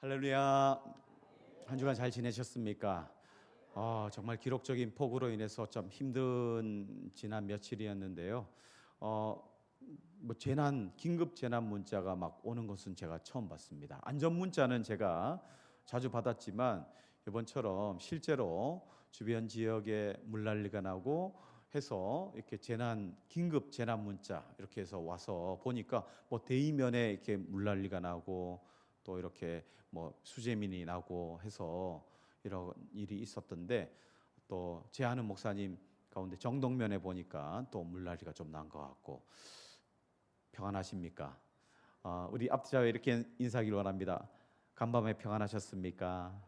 할렐루야. 한 주간 잘 지내셨습니까? 정말 기록적인 폭우로 인해서 좀 힘든 지난 며칠이었는데요. 긴급 재난 문자가 막 오는 것은 제가 처음 봤습니다. 안전 문자는 제가 자주 받았지만 이번처럼 실제로 주변 지역에 물난리가 나고 해서 이렇게 긴급 재난 문자 이렇게 해서 와서 보니까 뭐 대이면에 이렇게 물난리가 나고 또 이렇게 뭐 수재민이 나고 해서 이런 일이 있었던데, 또 제 아는 목사님 가운데 정동면에 보니까 또 물난리가 좀 난 것 같고. 평안하십니까? 우리 앞자에 이렇게 인사하기를 원합니다. 간밤에 평안하셨습니까?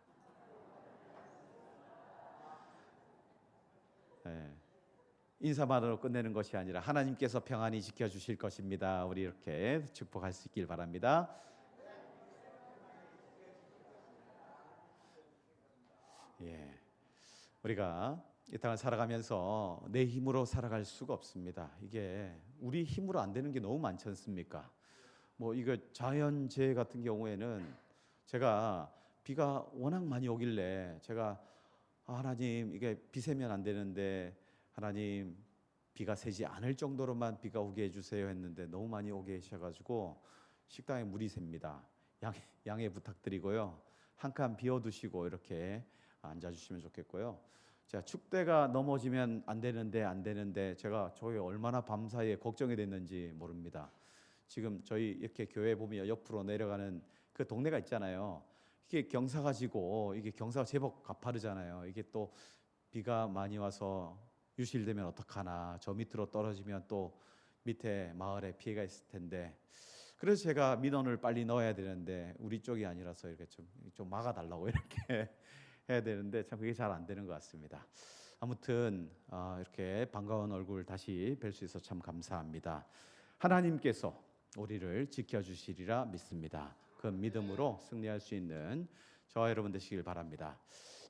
네. 인사만으로 끝내는 것이 아니라 하나님께서 평안히 지켜주실 것입니다. 우리 이렇게 축복할 수 있길 바랍니다. 예. 우리가 이 땅을 살아가면서 내 힘으로 살아갈 수가 없습니다. 이게 우리 힘으로 안 되는 게 너무 많지 않습니까? 뭐 이거 자연재해 같은 경우에는 제가 비가 워낙 많이 오길래 제가 하나님 이게 비 새면 안 되는데 하나님 비가 새지 않을 정도로만 비가 오게 해주세요 했는데 너무 많이 오게 하셔가지고 식당에 물이 셉니다. 양해 부탁드리고요. 한 칸 비워두시고 이렇게 앉아주시면 좋겠고요. 자, 축대가 넘어지면 안 되는데 제가 저희 얼마나 밤사이에 걱정이 됐는지 모릅니다. 지금 저희 이렇게 교회 보면 옆으로 내려가는 그 동네가 있잖아요. 이게 경사가 지고 이게 경사가 제법 가파르잖아요. 이게 또 비가 많이 와서 유실되면 어떡하나, 저 밑으로 떨어지면 또 밑에 마을에 피해가 있을 텐데, 그래서 제가 민원을 빨리 넣어야 되는데 우리 쪽이 아니라서 이렇게 좀 막아달라고 이렇게 해야 되는데 참 그게 잘 안 되는 것 같습니다. 아무튼 이렇게 반가운 얼굴 다시 뵐 수 있어서 참 감사합니다. 하나님께서 우리를 지켜주시리라 믿습니다. 그 믿음으로 승리할 수 있는 저와 여러분 되시길 바랍니다.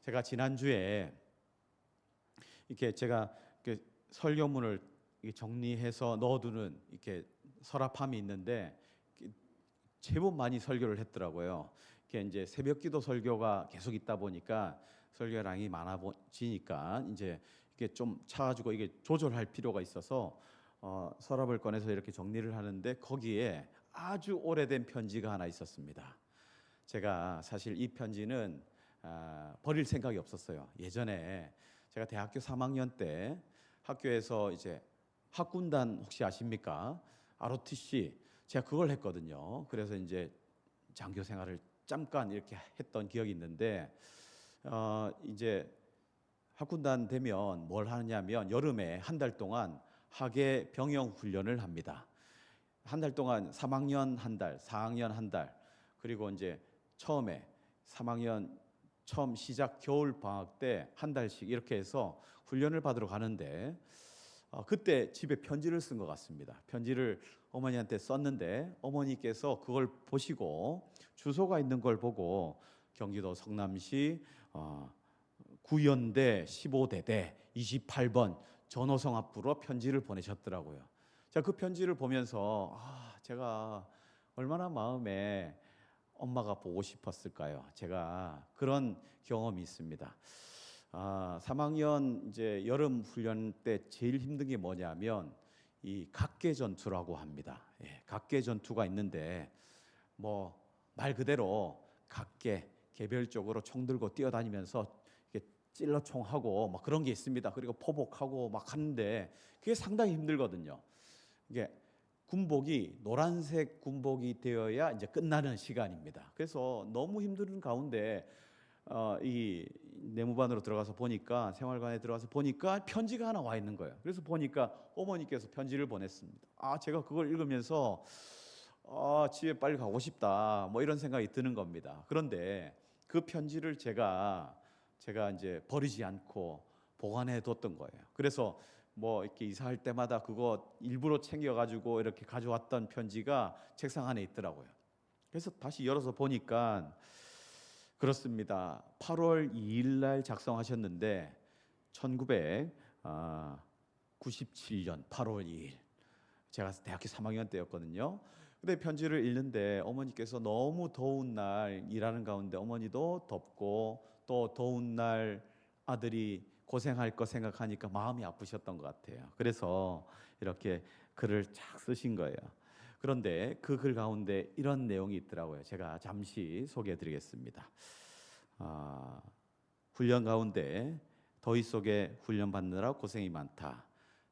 제가 지난주에 이렇게 제가 이렇게 설교문을 정리해서 넣어두는 이렇게 서랍함이 있는데 제법 많이 설교를 했더라고요. 이게 이제 새벽기도 설교가 계속 있다 보니까 설교량이 많아지니까 이제 이게 좀 차가지고 이게 조절할 필요가 있어서 서랍을 꺼내서 이렇게 정리를 하는데 거기에 아주 오래된 편지가 하나 있었습니다. 제가 사실 이 편지는 버릴 생각이 없었어요. 예전에 제가 대학교 3학년 때 학교에서 이제 학군단 혹시 아십니까? ROTC 제가 그걸 했거든요. 그래서 이제 장교 생활을 잠깐 이렇게 했던 기억이 있는데 이제 학군단 되면 뭘 하느냐면 여름에 한 달 동안 학예 병영 훈련을 합니다. 한 달 동안 3학년 한 달, 4학년 한 달, 그리고 이제 처음에 3학년 처음 시작 겨울 방학 때 한 달씩 이렇게 해서 훈련을 받으러 가는데 그때 집에 편지를 쓴 것 같습니다. 편지를 어머니한테 썼는데 어머니께서 그걸 보시고 주소가 있는 걸 보고 경기도 성남시 구연대 15대대 28번 전호성 앞으로 편지를 보내셨더라고요. 자, 그 편지를 보면서 제가 얼마나 마음에 엄마가 보고 싶었을까요? 제가 그런 경험이 있습니다. 3학년 이제 여름 훈련 때 제일 힘든 게 뭐냐면 이 각계 전투라고 합니다. 예, 각계 전투가 있는데 뭐 말 그대로 각계 개별적으로 총 들고 뛰어다니면서 이렇게 찔러총하고 막 그런 게 있습니다. 그리고 포복하고 막 하는데 그게 상당히 힘들거든요. 이게 군복이 노란색 군복이 되어야 이제 끝나는 시간입니다. 그래서 너무 힘든 가운데 이 내무반으로 들어가서 보니까, 생활관에 들어가서 보니까 편지가 하나 와 있는 거예요. 그래서 보니까 어머니께서 편지를 보냈습니다. 제가 그걸 읽으면서 집에 빨리 가고 싶다 뭐 이런 생각이 드는 겁니다. 그런데 그 편지를 제가 이제 버리지 않고 보관해 뒀던 거예요. 그래서 뭐 이렇게 이사할 때마다 그거 일부러 챙겨가지고 이렇게 가져왔던 편지가 책상 안에 있더라고요. 그래서 다시 열어서 보니까 그렇습니다. 8월 2일 날 작성하셨는데 1997년 8월 2일 제가 대학교 3학년 때였거든요. 근데 편지를 읽는데 어머니께서 너무 더운 날 일하는 가운데 어머니도 덥고 또 더운 날 아들이 고생할 거 생각하니까 마음이 아프셨던 것 같아요. 그래서 이렇게 글을 쫙 쓰신 거예요. 그런데 그 글 가운데 이런 내용이 있더라고요. 제가 잠시 소개해 드리겠습니다. 아, 훈련 가운데 더위 속에 훈련 받느라 고생이 많다.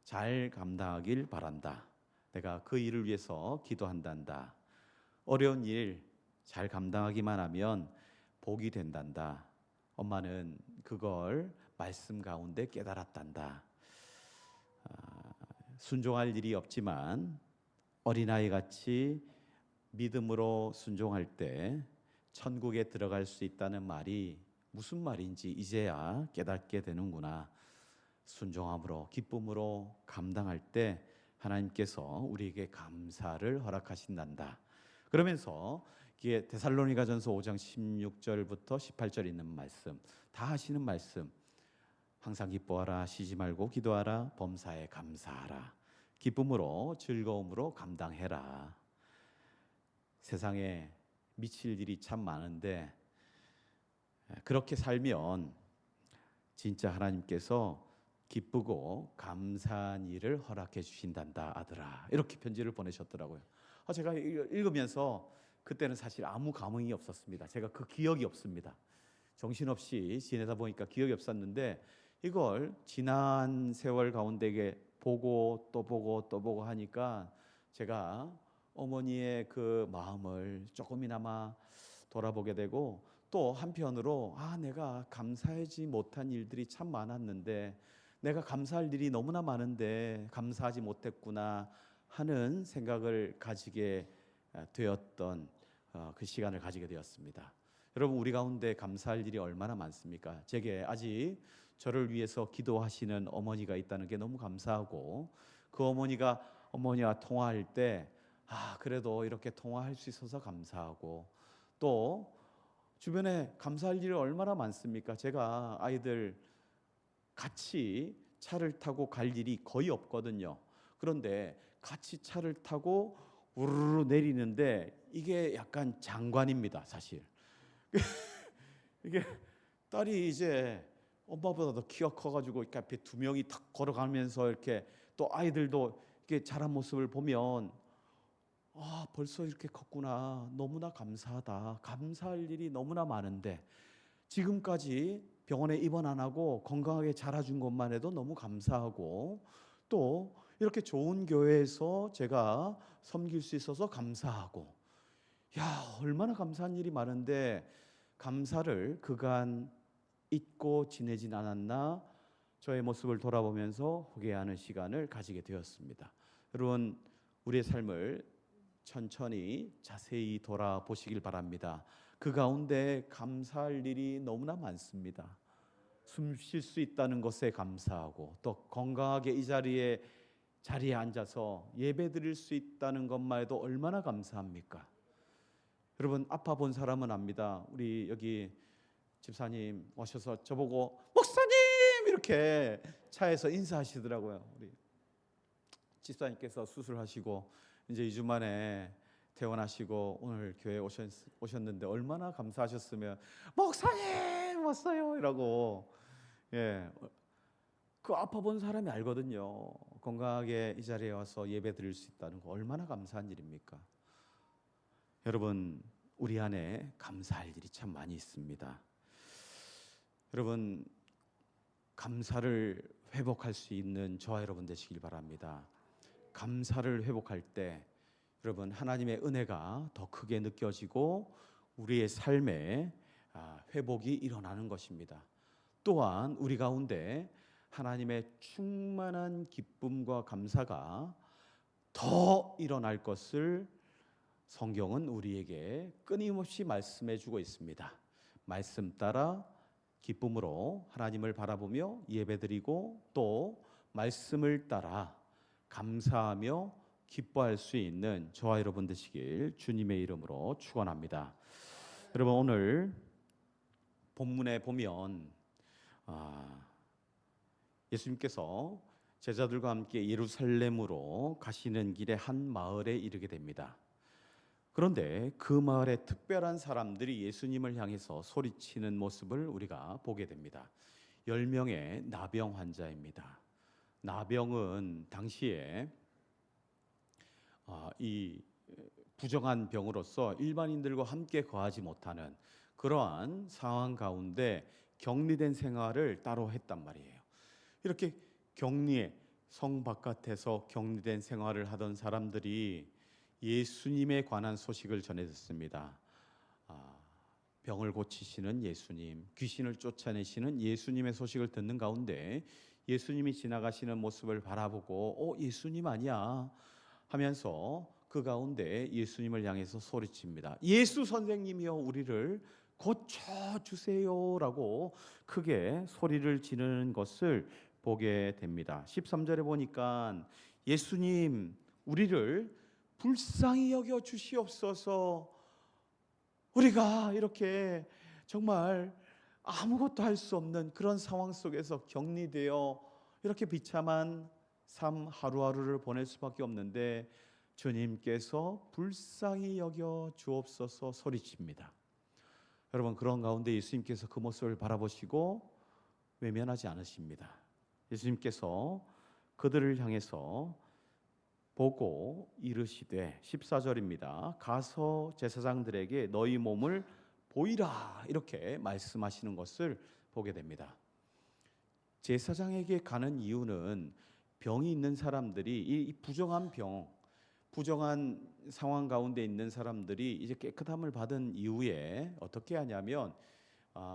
잘 감당하길 바란다. 내가 그 일을 위해서 기도한단다. 어려운 일 잘 감당하기만 하면 복이 된단다. 엄마는 그걸 말씀 가운데 깨달았단다. 순종할 일이 없지만 어린아이 같이 믿음으로 순종할 때 천국에 들어갈 수 있다는 말이 무슨 말인지 이제야 깨닫게 되는구나. 순종함으로 기쁨으로 감당할 때 하나님께서 우리에게 감사를 허락하신단다. 그러면서 이게 데살로니가전서 5장 16절부터 18절 있는 말씀, 다 하시는 말씀. 항상 기뻐하라, 쉬지 말고 기도하라, 범사에 감사하라. 기쁨으로 즐거움으로 감당해라. 세상에 미칠 일이 참 많은데 그렇게 살면 진짜 하나님께서 기쁘고 감사한 일을 허락해 주신단다 아들아. 이렇게 편지를 보내셨더라고요. 제가 읽으면서 그때는 사실 아무 감흥이 없었습니다. 제가 그 기억이 없습니다. 정신없이 지내다 보니까 기억이 없었는데 이걸 지난 세월 가운데 보고 또 보고 또 보고 하니까 제가 어머니의 그 마음을 조금이나마 돌아보게 되고 또 한편으로 내가 감사하지 못한 일들이 참 많았는데 내가 감사할 일이 너무나 많은데 감사하지 못했구나 하는 생각을 가지게 되었던 그 시간을 가지게 되었습니다. 여러분, 우리 가운데 감사할 일이 얼마나 많습니까? 제게 아직 저를 위해서 기도하시는 어머니가 있다는 게 너무 감사하고 그 어머니와 통화할 때 그래도 이렇게 통화할 수 있어서 감사하고 또 주변에 감사할 일이 얼마나 많습니까? 제가 아이들 같이 차를 타고 갈 일이 거의 없거든요. 그런데 같이 차를 타고 우르르 내리는데 이게 약간 장관입니다, 사실. 이게 딸이 이제 엄마보다 더 키가 커가지고 이렇게 앞에 두 명이 탁 걸어가면서 이렇게 또 아이들도 이렇게 자란 모습을 보면 벌써 이렇게 컸구나. 너무나 감사하다. 감사할 일이 너무나 많은데 지금까지 병원에 입원 안 하고 건강하게 자라준 것만 해도 너무 감사하고 또 이렇게 좋은 교회에서 제가 섬길 수 있어서 감사하고 얼마나 감사한 일이 많은데 감사를 그간 잊고 지내진 않았나 저의 모습을 돌아보면서 회개하는 시간을 가지게 되었습니다. 여러분, 우리의 삶을 천천히 자세히 돌아보시길 바랍니다. 그 가운데 감사할 일이 너무나 많습니다. 숨 쉴 수 있다는 것에 감사하고 또 건강하게 이 자리에 앉아서 예배 드릴 수 있다는 것만 해도 얼마나 감사합니까? 여러분, 아파 본 사람은 압니다. 우리 여기 집사님 오셔서 저보고 목사님 이렇게 차에서 인사하시더라고요. 우리 집사님께서 수술하시고 이제 2주 만에 퇴원하시고 오늘 교회에 오셨는데 얼마나 감사하셨으면 목사님 왔어요 이라고. 그 아파 본 사람이 알거든요. 건강하게 이 자리에 와서 예배 드릴 수 있다는 거 얼마나 감사한 일입니까? 여러분, 우리 안에 감사할 일이 참 많이 있습니다. 여러분, 감사를 회복할 수 있는 저와 여러분 되시길 바랍니다. 감사를 회복할 때 여러분, 하나님의 은혜가 더 크게 느껴지고 우리의 삶에 회복이 일어나는 것입니다. 또한 우리 가운데 하나님의 충만한 기쁨과 감사가 더 일어날 것을 성경은 우리에게 끊임없이 말씀해 주고 있습니다. 말씀 따라 기쁨으로 하나님을 바라보며 예배드리고 또 말씀을 따라 감사하며 기뻐할 수 있는 저와 여러분 되시길 주님의 이름으로 축원합니다. 여러분, 오늘 본문에 보면 예수님께서 제자들과 함께 예루살렘으로 가시는 길에 한 마을에 이르게 됩니다. 그런데 그 마을에 특별한 사람들이 예수님을 향해서 소리치는 모습을 우리가 보게 됩니다. 10명의 나병 환자입니다. 나병은 당시에 이 부정한 병으로서 일반인들과 함께 거하지 못하는 그러한 상황 가운데 격리된 생활을 따로 했단 말이에요. 이렇게 격리에 성 바깥에서 격리된 생활을 하던 사람들이 예수님에 관한 소식을 전해 듣습니다. 병을 고치시는 예수님, 귀신을 쫓아내시는 예수님의 소식을 듣는 가운데 예수님이 지나가시는 모습을 바라보고 예수님 아니야 하면서 그 가운데 예수님을 향해서 소리칩니다. 예수 선생님이여 우리를 고쳐주세요라고 크게 소리를 지르는 것을 보게 됩니다. 13절에 보니까 예수님 우리를 불쌍히 여겨 주시옵소서. 우리가 이렇게 정말 아무것도 할 수 없는 그런 상황 속에서 격리되어 이렇게 비참한 삶 하루하루를 보낼 수밖에 없는데 주님께서 불쌍히 여겨 주옵소서 소리칩니다. 여러분, 그런 가운데 예수님께서 그 모습을 바라보시고 외면하지 않으십니다. 예수님께서 그들을 향해서 보고 이르시되 14절입니다. 가서 제사장들에게 너희 몸을 보이라 이렇게 말씀하시는 것을 보게 됩니다. 제사장에게 가는 이유는 병이 있는 사람들이 이 부정한 병, 부정한 상황 가운데 있는 사람들이 이제 깨끗함을 받은 이후에 어떻게 하냐면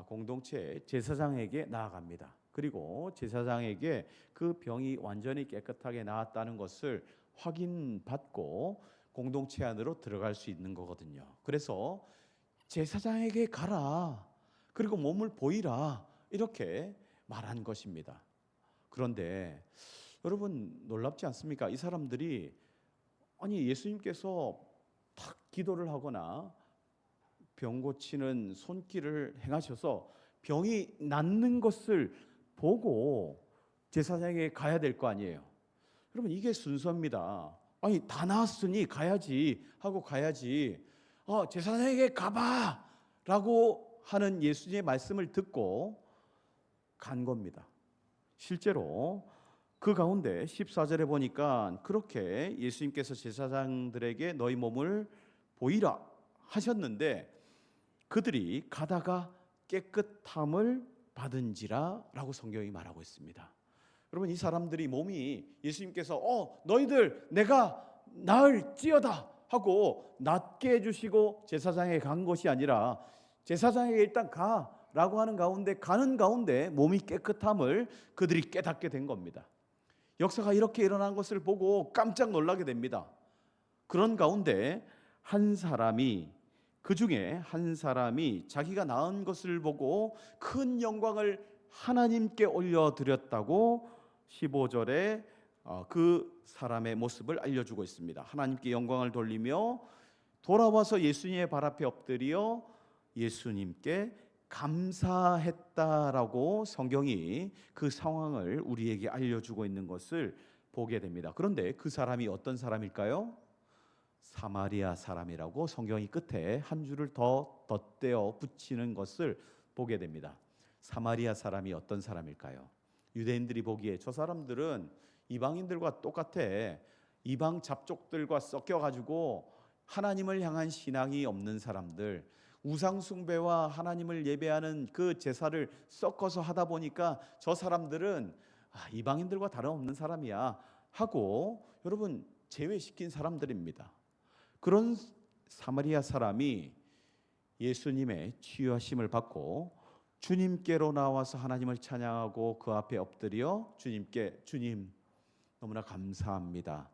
공동체 제사장에게 나아갑니다. 그리고 제사장에게 그 병이 완전히 깨끗하게 나았다는 것을 확인받고 공동체 안으로 들어갈 수 있는 거거든요. 그래서 제사장에게 가라, 그리고 몸을 보이라 이렇게 말한 것입니다. 그런데 여러분 놀랍지 않습니까? 이 사람들이 예수님께서 탁 기도를 하거나 병 고치는 손길을 행하셔서 병이 낫는 것을 보고 제사장에게 가야 될 거 아니에요. 여러분 이게 순서입니다. 다 나았으니 가야지 하고 가야지. 제사장에게 가봐 라고 하는 예수님의 말씀을 듣고 간 겁니다. 실제로 그 가운데 14절에 보니까 그렇게 예수님께서 제사장들에게 너희 몸을 보이라 하셨는데 그들이 가다가 깨끗함을 받은지라 라고 성경이 말하고 있습니다. 여러분 이 사람들이 몸이 예수님께서 너희들 내가 나을지어다 하고 낫게 해주시고 제사장에게 간 것이 아니라 제사장에게 일단 가라고 하는 가운데 가는 가운데 몸이 깨끗함을 그들이 깨닫게 된 겁니다. 역사가 이렇게 일어난 것을 보고 깜짝 놀라게 됩니다. 그런 가운데 그 중에 한 사람이 자기가 나은 것을 보고 큰 영광을 하나님께 올려드렸다고 15절에 그 사람의 모습을 알려주고 있습니다. 하나님께 영광을 돌리며 돌아와서 예수님의 발 앞에 엎드려 예수님께 감사했다라고 성경이 그 상황을 우리에게 알려주고 있는 것을 보게 됩니다. 그런데 그 사람이 어떤 사람일까요? 사마리아 사람이라고 성경이 끝에 한 줄을 더 덧대어 붙이는 것을 보게 됩니다. 사마리아 사람이 어떤 사람일까요? 유대인들이 보기에 저 사람들은 이방인들과 똑같아. 이방 잡족들과 섞여가지고 하나님을 향한 신앙이 없는 사람들, 우상 숭배와 하나님을 예배하는 그 제사를 섞어서 하다 보니까 저 사람들은 이방인들과 다름없는 사람이야 하고 여러분 제외시킨 사람들입니다. 그런 사마리아 사람이 예수님의 치유하심을 받고 주님께로 나와서 하나님을 찬양하고 그 앞에 엎드려 주님 너무나 감사합니다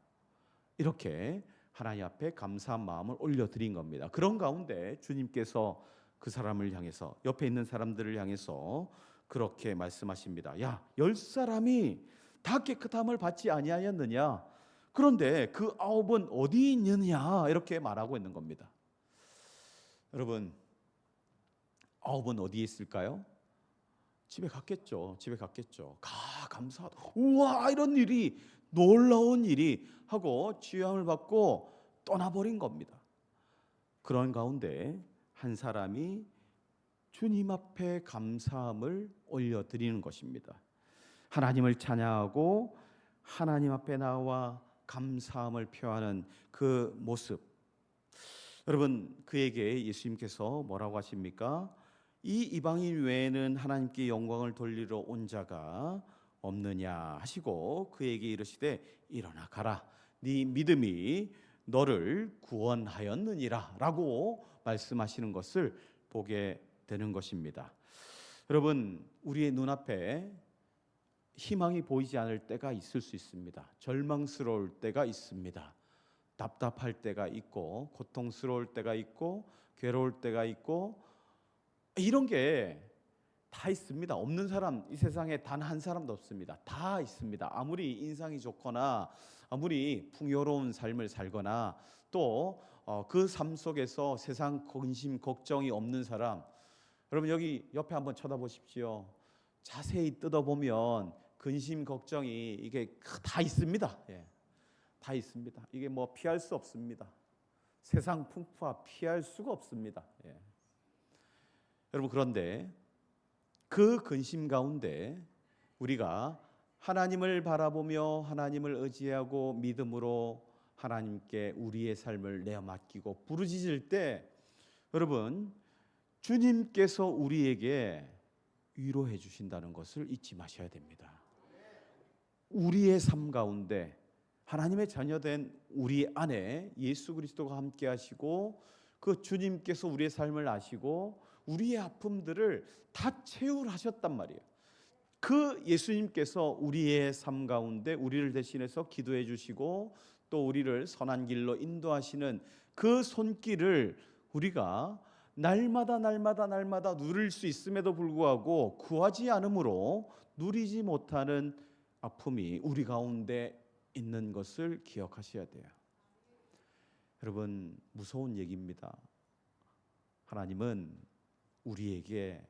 이렇게 하나님 앞에 감사한 마음을 올려드린 겁니다. 그런 가운데 주님께서 그 사람을 향해서 옆에 있는 사람들을 향해서 그렇게 말씀하십니다. 야, 10사람이 다 깨끗함을 받지 아니하였느냐? 그런데 그 9은 어디 있느냐? 이렇게 말하고 있는 겁니다. 여러분 9은 어디에 있을까요? 집에 갔겠죠. 감사하다. 우와 이런 일이 놀라운 일이 하고 치유함을 받고 떠나버린 겁니다. 그런 가운데 한 사람이 주님 앞에 감사함을 올려드리는 것입니다. 하나님을 찬양하고 하나님 앞에 나와 감사함을 표하는 그 모습, 여러분, 그에게 예수님께서 뭐라고 하십니까? 이 이방인 외에는 하나님께 영광을 돌리러 온 자가 없느냐 하시고 그에게 이르시되 일어나 가라, 네 믿음이 너를 구원하였느니라 라고 말씀하시는 것을 보게 되는 것입니다. 여러분, 우리의 눈앞에 희망이 보이지 않을 때가 있을 수 있습니다. 절망스러울 때가 있습니다. 답답할 때가 있고 고통스러울 때가 있고 괴로울 때가 있고 이런 게 다 있습니다. 없는 사람 이 세상에 단 한 사람도 없습니다. 다 있습니다. 아무리 인상이 좋거나 아무리 풍요로운 삶을 살거나 또 그 삶 속에서 세상 근심 걱정이 없는 사람, 여러분 여기 옆에 한번 쳐다보십시오. 자세히 뜯어보면 근심 걱정이 이게 다 있습니다. 예. 다 있습니다. 이게 뭐 피할 수 없습니다. 세상 풍파 피할 수가 없습니다. 예. 여러분, 그런데 그 근심 가운데 우리가 하나님을 바라보며 하나님을 의지하고 믿음으로 하나님께 우리의 삶을 내어 맡기고 부르짖을 때, 여러분, 주님께서 우리에게 위로해 주신다는 것을 잊지 마셔야 됩니다. 우리의 삶 가운데 하나님의 자녀된 우리 안에 예수 그리스도가 함께 하시고 그 주님께서 우리의 삶을 아시고 우리의 아픔들을 다 채울하셨단 말이에요. 그 예수님께서 우리의 삶 가운데 우리를 대신해서 기도해 주시고 또 우리를 선한 길로 인도하시는 그 손길을 우리가 날마다 누릴 수 있음에도 불구하고 구하지 않으므로 누리지 못하는 아픔이 우리 가운데 있는 것을 기억하셔야 돼요. 여러분, 무서운 얘기입니다. 하나님은 우리에게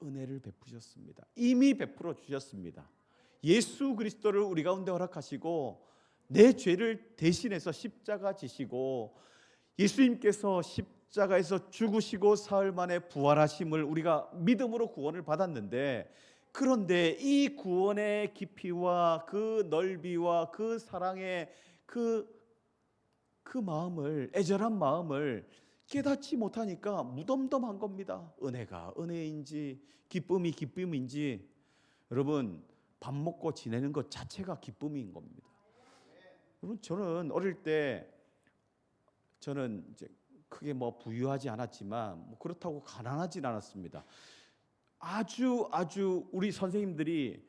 은혜를 베푸셨습니다. 이미 베풀어 주셨습니다. 예수 그리스도를 우리 가운데 허락하시고 내 죄를 대신해서 십자가 지시고 예수님께서 십자가에서 죽으시고 사흘 만에 부활하심을 우리가 믿음으로 구원을 받았는데, 그런데 이 구원의 깊이와 그 넓이와 그 사랑의 그 마음을, 애절한 마음을 깨닫지 못하니까 무덤덤한 겁니다. 은혜가 은혜인지 기쁨이 기쁨인지, 여러분, 밥 먹고 지내는 것 자체가 기쁨인 겁니다. 여러분, 저는 어릴 때 저는 이제 크게 뭐 부유하지 않았지만 뭐 그렇다고 가난하진 않았습니다. 아주 우리 선생님들이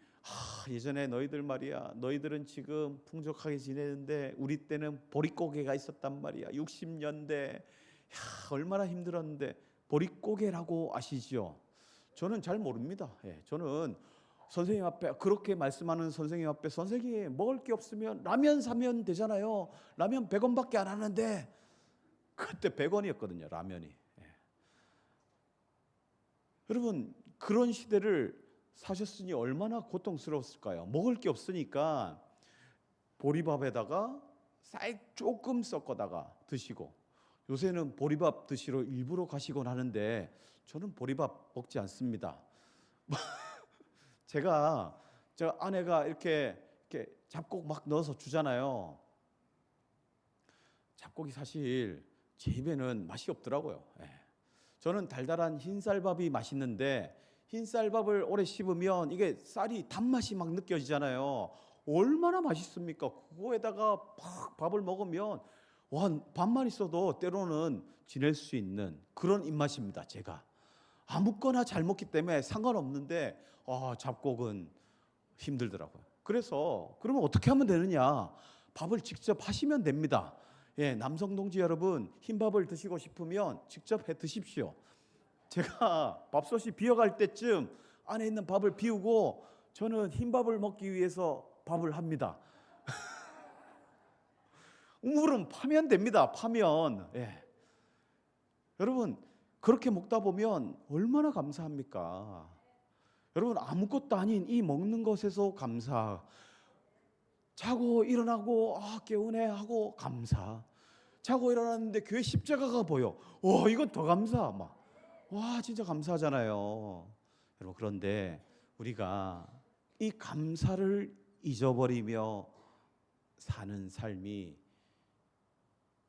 예전에 너희들 말이야, 너희들은 지금 풍족하게 지내는데 우리 때는 보릿고개가 있었단 말이야. 60년대 얼마나 힘들었는데. 보릿고개라고 아시죠? 저는 잘 모릅니다. 저는 선생님 앞에 그렇게 말씀하는 선생님 앞에, 선생님 먹을 게 없으면 라면 사면 되잖아요. 라면 100원밖에 안 하는데, 그때 100원이었거든요 라면이. 여러분, 그런 시대를 사셨으니 얼마나 고통스러웠을까요? 먹을 게 없으니까 보리밥에다가 쌀 조금 섞어다가 드시고, 요새는 보리밥 드시러 일부러 가시곤 하는데 저는 보리밥 먹지 않습니다. 제가 저 아내가 이렇게 잡곡 막 넣어서 주잖아요. 잡곡이 사실 제 입에는 맛이 없더라고요. 저는 달달한 흰쌀밥이 맛있는데, 흰쌀밥을 오래 씹으면 이게 쌀이 단맛이 막 느껴지잖아요. 얼마나 맛있습니까? 그거에다가 팍 밥을 먹으면 와, 밥만 있어도 때로는 지낼 수 있는 그런 입맛입니다. 제가 아무거나 잘 먹기 때문에 상관없는데 잡곡은 힘들더라고요. 그래서 그러면 어떻게 하면 되느냐? 밥을 직접 하시면 됩니다. 남성 동지 여러분, 흰밥을 드시고 싶으면 직접 해 드십시오. 제가 밥솥이 비어갈 때쯤 안에 있는 밥을 비우고 저는 흰밥을 먹기 위해서 밥을 합니다. 물은 파면 됩니다. 파면. 여러분, 그렇게 먹다 보면 얼마나 감사합니까? 여러분, 아무것도 아닌 이 먹는 것에서 감사. 자고 일어나고 개운해 하고 감사. 자고 일어났는데 교회 십자가가 보여. 이건 더 감사. 와, 진짜 감사하잖아요. 여러분, 그런데 우리가 이 감사를 잊어버리며 사는 삶이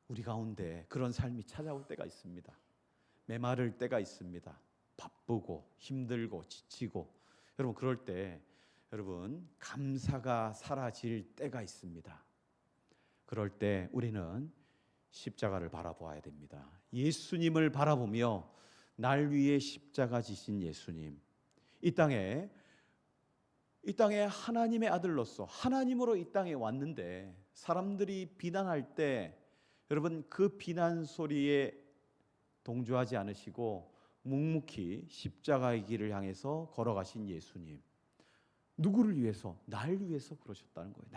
우리 가운데 그런 삶이 찾아올 때가 있습니다. 메마를 때가 있습니다. 바쁘고 힘들고 지치고. 여러분, 그럴 때 여러분 감사가 사라질 때가 있습니다. 그럴 때 우리는 십자가를 바라보아야 됩니다. 예수님을 바라보며 날 위해 십자가 지신 예수님, 이 땅에 하나님의 아들로서 하나님으로 이 땅에 왔는데 사람들이 비난할 때 여러분 그 비난 소리에 동조하지 않으시고 묵묵히 십자가의 길을 향해서 걸어가신 예수님, 누구를 위해서? 날 위해서 그러셨다는 거예요.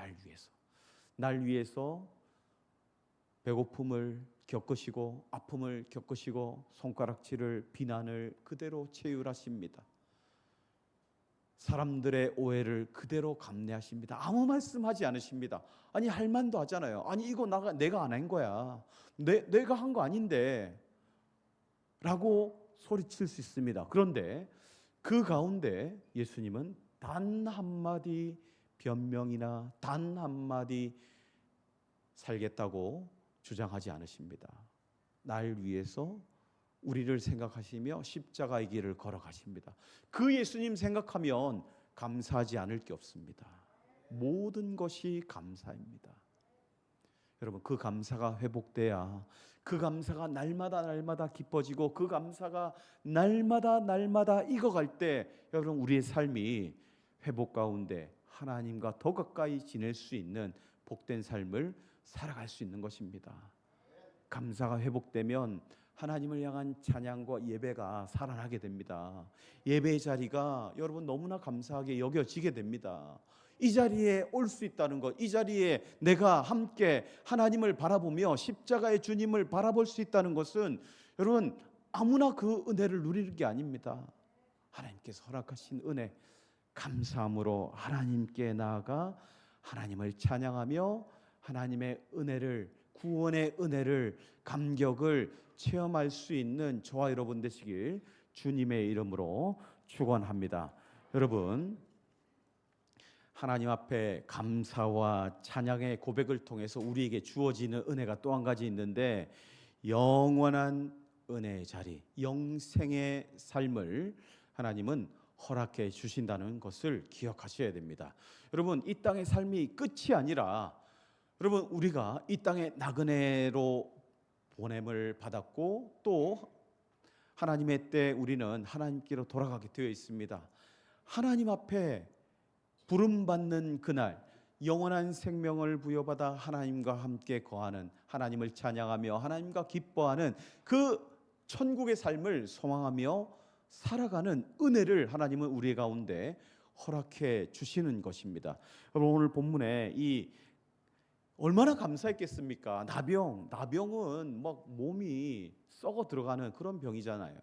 날 위해서 배고픔을 겪으시고 아픔을 겪으시고 손가락질을 비난을 그대로 체휼하십니다. 사람들의 오해를 그대로 감내하십니다. 아무 말씀하지 않으십니다. 아니, 할 만도 하잖아요. 아니, 이거 내가 안 한 거야. 내가 한 거 아닌데 라고 소리칠 수 있습니다. 그런데 그 가운데 예수님은 단 한마디 변명이나 단 한마디 살겠다고 주장하지 않으십니다. 날 위해서 우리를 생각하시며 십자가의 길을 걸어가십니다. 그 예수님 생각하면 감사하지 않을 게 없습니다. 모든 것이 감사입니다. 여러분, 그 감사가 회복돼야 그 감사가 날마다 깊어지고 그 감사가 날마다 익어갈 때 여러분 우리의 삶이 회복 가운데 하나님과 더 가까이 지낼 수 있는 복된 삶을 살아갈 수 있는 것입니다. 감사가 회복되면 하나님을 향한 찬양과 예배가 살아나게 됩니다. 예배의 자리가 여러분 너무나 감사하게 여겨지게 됩니다. 이 자리에 올 수 있다는 것, 이 자리에 내가 함께 하나님을 바라보며 십자가의 주님을 바라볼 수 있다는 것은 여러분 아무나 그 은혜를 누리는 게 아닙니다. 하나님께서 허락하신 은혜, 감사함으로 하나님께 나아가 하나님을 찬양하며 하나님의 은혜를, 구원의 은혜를, 감격을 체험할 수 있는 저와 여러분 되시길 주님의 이름으로 축원합니다. 여러분, 하나님 앞에 감사와 찬양의 고백을 통해서 우리에게 주어지는 은혜가 또 한 가지 있는데, 영원한 은혜의 자리, 영생의 삶을 하나님은 허락해 주신다는 것을 기억하셔야 됩니다. 여러분, 이 땅의 삶이 끝이 아니라 여러분 우리가 이 땅에 나그네로 보냄을 받았고 또 하나님의 때 우리는 하나님께로 돌아가게 되어 있습니다. 하나님 앞에 부름받는 그날 영원한 생명을 부여받아 하나님과 함께 거하는, 하나님을 찬양하며 하나님과 기뻐하는 그 천국의 삶을 소망하며 살아가는 은혜를 하나님은 우리 가운데 허락해 주시는 것입니다. 여러분, 오늘 본문에 이 얼마나 감사했겠습니까? 나병은 막 몸이 썩어 들어가는 그런 병이잖아요.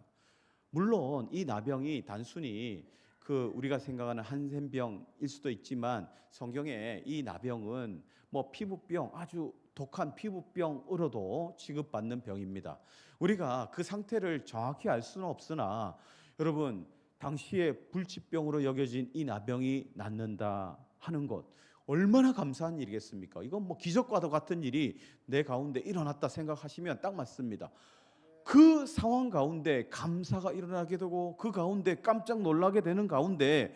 물론 이 나병이 단순히 우리가 생각하는 한센병일 수도 있지만 성경에 이 나병은 뭐 피부병, 아주 독한 피부병으로도 취급받는 병입니다. 우리가 그 상태를 정확히 알 수는 없으나 여러분, 당시에 불치병으로 여겨진 이 나병이 낫는다 하는 것, 얼마나 감사한 일이겠습니까? 이건 뭐 기적과도 같은 일이 내 가운데 일어났다 생각하시면 딱 맞습니다. 그 상황 가운데 감사가 일어나게 되고 그 가운데 깜짝 놀라게 되는 가운데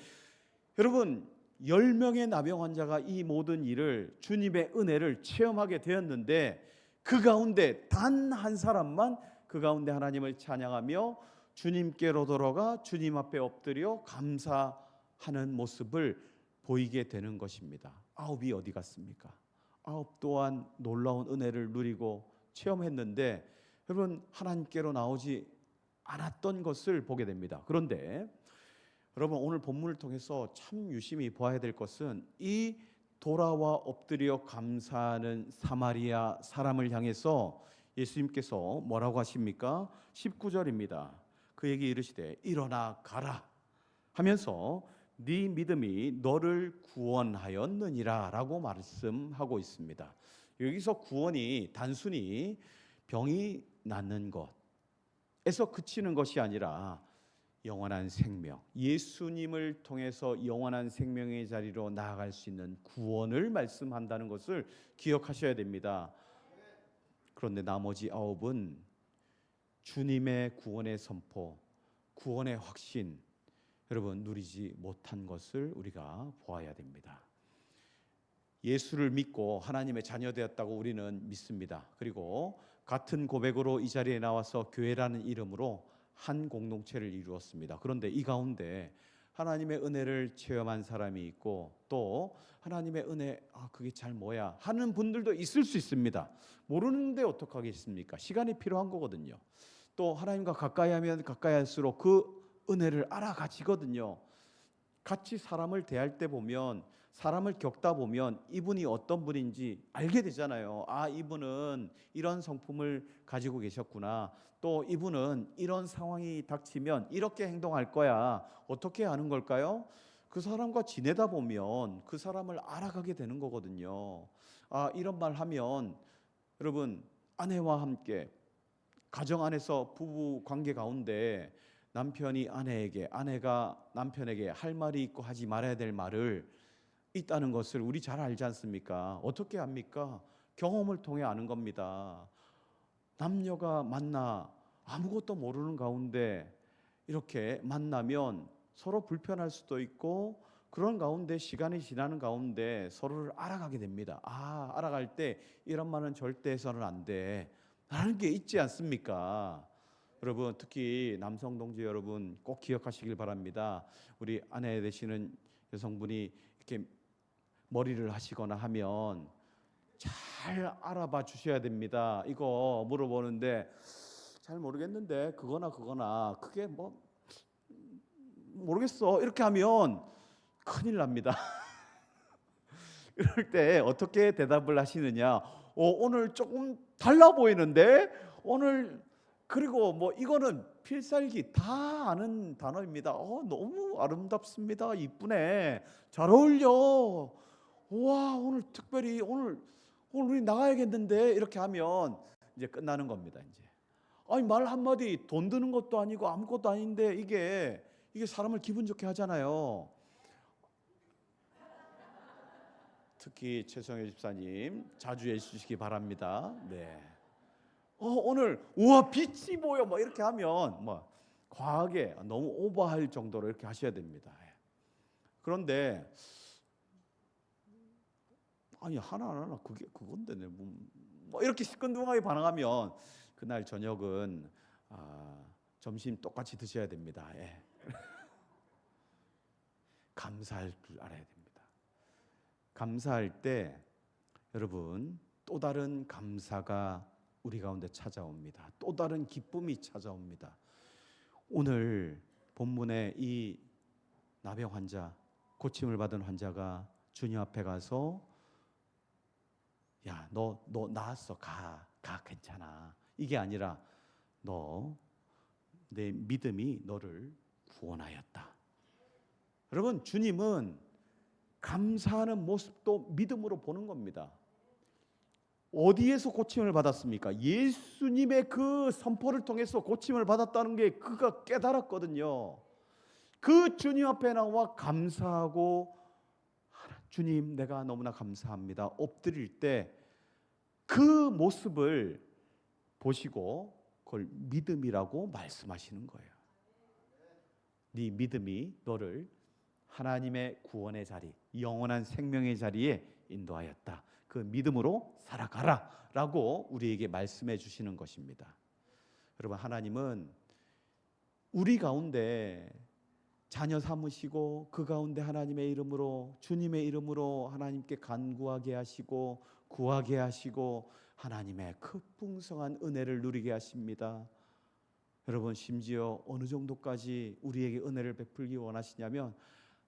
여러분 10명의 나병 환자가 이 모든 일을, 주님의 은혜를 체험하게 되었는데 그 가운데 단 한 사람만 그 가운데 하나님을 찬양하며 주님께로 돌아가 주님 앞에 엎드려 감사하는 모습을 보이게 되는 것입니다. 9이 어디 갔습니까? 9 또한 놀라운 은혜를 누리고 체험했는데 여러분 하나님께로 나오지 않았던 것을 보게 됩니다. 그런데 여러분 오늘 본문을 통해서 참 유심히 보아야 될 것은 이 돌아와 엎드려 감사하는 사마리아 사람을 향해서 예수님께서 뭐라고 하십니까? 19절입니다. 그에게 이르시되 일어나 가라 하면서 네 믿음이 너를 구원하였느니라 라고 말씀하고 있습니다. 여기서 구원이 단순히 병이 낫는 것에서 그치는 것이 아니라 영원한 생명, 예수님을 통해서 영원한 생명의 자리로 나아갈 수 있는 구원을 말씀한다는 것을 기억하셔야 됩니다. 그런데 나머지 9은 주님의 구원의 선포, 구원의 확신, 여러분 누리지 못한 것을 우리가 보아야 됩니다. 예수를 믿고 하나님의 자녀되었다고 우리는 믿습니다. 그리고 같은 고백으로 이 자리에 나와서 교회라는 이름으로 한 공동체를 이루었습니다. 그런데 이 가운데 하나님의 은혜를 체험한 사람이 있고 또 하나님의 은혜 그게 잘 뭐야 하는 분들도 있을 수 있습니다. 모르는데 어떡하겠습니까? 시간이 필요한 거거든요. 또 하나님과 가까이 하면 가까이 할수록 그 은혜를 알아가지거든요. 같이 사람을 대할 때 보면, 사람을 겪다 보면 이분이 어떤 분인지 알게 되잖아요. 이분은 이런 성품을 가지고 계셨구나. 또 이분은 이런 상황이 닥치면 이렇게 행동할 거야. 어떻게 하는 걸까요? 그 사람과 지내다 보면 그 사람을 알아가게 되는 거거든요. 이런 말 하면 여러분, 아내와 함께 가정 안에서 부부 관계 가운데 남편이 아내에게, 아내가 남편에게 할 말이 있고 하지 말아야 될 말을 있다는 것을 우리 잘 알지 않습니까? 어떻게 압니까? 경험을 통해 아는 겁니다. 남녀가 만나 아무것도 모르는 가운데 이렇게 만나면 서로 불편할 수도 있고, 그런 가운데 시간이 지나는 가운데 서로를 알아가게 됩니다. 알아갈 때 이런 말은 절대 해서는 안 돼 라는 게 있지 않습니까? 여러분, 특히 남성 동지 여러분 꼭 기억하시길 바랍니다. 우리 아내 되시는 여성분이 이렇게 머리를 하시거나 하면 잘 알아봐 주셔야 됩니다. 이거 물어보는데 잘 모르겠는데 그거나 그게 뭐 모르겠어 이렇게 하면 큰일 납니다. 이럴 때 어떻게 대답을 하시느냐? 오늘 조금 달라 보이는데 오늘, 그리고 뭐 이거는 필살기 다 아는 단어입니다. 너무 아름답습니다. 이쁘네. 잘 어울려. 와, 오늘 특별히 오늘 우리 나가야겠는데 이렇게 하면 이제 끝나는 겁니다. 이제 말 한마디 돈 드는 것도 아니고 아무것도 아닌데 이게 사람을 기분 좋게 하잖아요. 특히 최성혜 집사님 자주 해주시기 바랍니다. 네. 오늘 우와 빛이 보여 뭐 이렇게 하면 뭐 과하게 너무 오버할 정도로 이렇게 하셔야 됩니다. 그런데 하나 그건데 뭐 이렇게 시큰둥하게 반응하면 그날 저녁은 점심 똑같이 드셔야 됩니다. 감사할 줄 알아야 됩니다. 감사할 때 여러분 또 다른 감사가 우리 가운데 찾아옵니다. 또 다른 기쁨이 찾아옵니다. 오늘 본문의 이 나병 환자, 고침을 받은 환자가 주님 앞에 가서 야, 너 나았어. 가 괜찮아. 이게 아니라 내 믿음이 너를 구원하였다. 여러분, 주님은 감사하는 모습도 믿음으로 보는 겁니다. 어디에서 고침을 받았습니까? 예수님의 그 선포를 통해서 고침을 받았다는 게 그가 깨달았거든요. 그 주님 앞에 나와 감사하고 주님 내가 너무나 감사합니다 엎드릴 때 그 모습을 보시고 그걸 믿음이라고 말씀하시는 거예요. 네 믿음이 너를 하나님의 구원의 자리, 영원한 생명의 자리에 인도하였다. 그 믿음으로 살아가라 라고 우리에게 말씀해 주시는 것입니다. 여러분, 하나님은 우리 가운데 자녀 삼으시고 그 가운데 하나님의 이름으로, 주님의 이름으로 하나님께 간구하게 하시고 구하게 하시고 하나님의 그 풍성한 은혜를 누리게 하십니다. 여러분, 심지어 어느 정도까지 우리에게 은혜를 베풀기 원하시냐면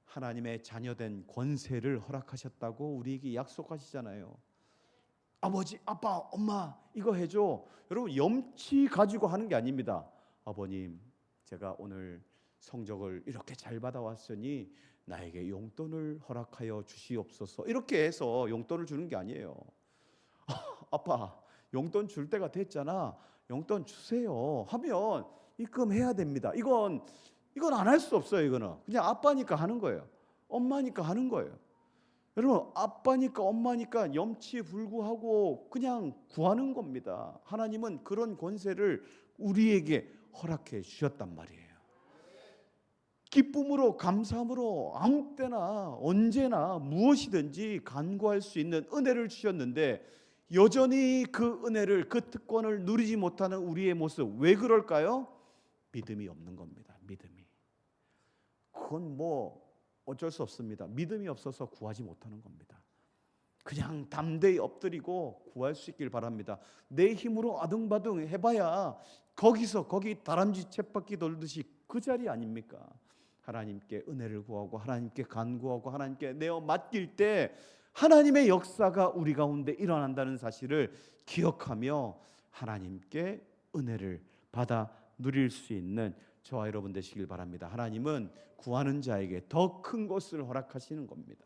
하나님의 자녀된 권세를 허락하셨다고 우리에게 약속하시잖아요. 아버지, 아빠, 엄마 이거 해줘. 여러분, 염치 가지고 하는 게 아닙니다. 아버님, 제가 오늘 성적을 이렇게 잘 받아왔으니 나에게 용돈을 허락하여 주시옵소서. 이렇게 해서 용돈을 주는 게 아니에요. 아빠 용돈 줄 때가 됐잖아. 용돈 주세요 하면 입금해야 됩니다. 이건 안 할 수 없어요. 이거는 그냥 아빠니까 하는 거예요. 엄마니까 하는 거예요. 여러분, 아빠니까 엄마니까 염치불구하고 그냥 구하는 겁니다. 하나님은 그런 권세를 우리에게 허락해 주셨단 말이에요. 기쁨으로 감사함으로 아무 때나 언제나 무엇이든지 간구할 수 있는 은혜를 주셨는데 여전히 그 은혜를, 그 특권을 누리지 못하는 우리의 모습, 왜 그럴까요? 믿음이 없는 겁니다. 믿음이. 그건 뭐 어쩔 수 없습니다. 믿음이 없어서 구하지 못하는 겁니다. 그냥 담대히 엎드리고 구할 수 있길 바랍니다. 내 힘으로 아등바등 해봐야 거기 다람쥐 쳇바퀴 돌듯이 그 자리 아닙니까? 하나님께 은혜를 구하고 하나님께 간구하고 하나님께 내어 맡길 때 하나님의 역사가 우리 가운데 일어난다는 사실을 기억하며 하나님께 은혜를 받아 누릴 수 있는 저와 여러분 되시길 바랍니다. 하나님은 구하는 자에게 더 큰 것을 허락하시는 겁니다.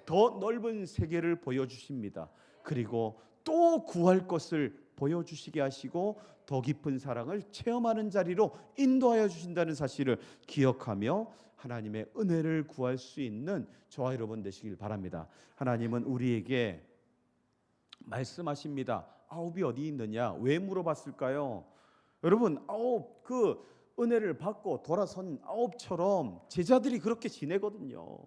더 넓은 세계를 보여주십니다. 그리고 또 구할 것을 보여주시게 하시고 더 깊은 사랑을 체험하는 자리로 인도하여 주신다는 사실을 기억하며 하나님의 은혜를 구할 수 있는 저와 여러분 되시길 바랍니다. 하나님은 우리에게 말씀하십니다. 아홉이 어디 있느냐? 왜 물어봤을까요? 여러분, 아홉, 그 은혜를 받고 돌아선 아홉처럼 제자들이 그렇게 지내거든요.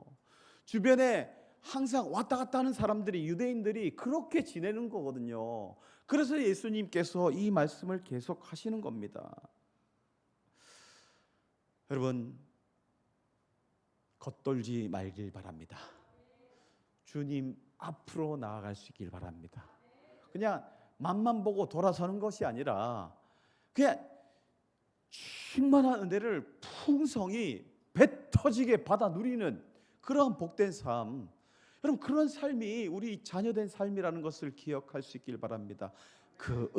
주변에 항상 왔다 갔다 하는 사람들이, 유대인들이 그렇게 지내는 거거든요. 그래서 예수님께서 이 말씀을 계속 하시는 겁니다. 여러분, 겉돌지 말길 바랍니다. 주님 앞으로 나아갈 수 있길 바랍니다. 그냥 맛만 보고 돌아서는 것이 아니라 그냥 충만한 은혜를 풍성히 배 터지게 받아 누리는 그러한 복된 삶, 여러분 그런 삶이 우리 자녀된 삶이라는 것을 기억할 수 있길 바랍니다. 그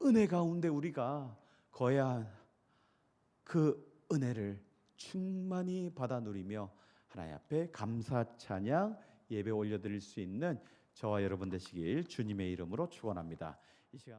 은혜 가운데 우리가 거야 그 은혜를 충만히 받아 누리며 하나님 앞에 감사 찬양 예배 올려드릴 수 있는 저와 여러분 되시길 주님의 이름으로 축원합니다. 이 시간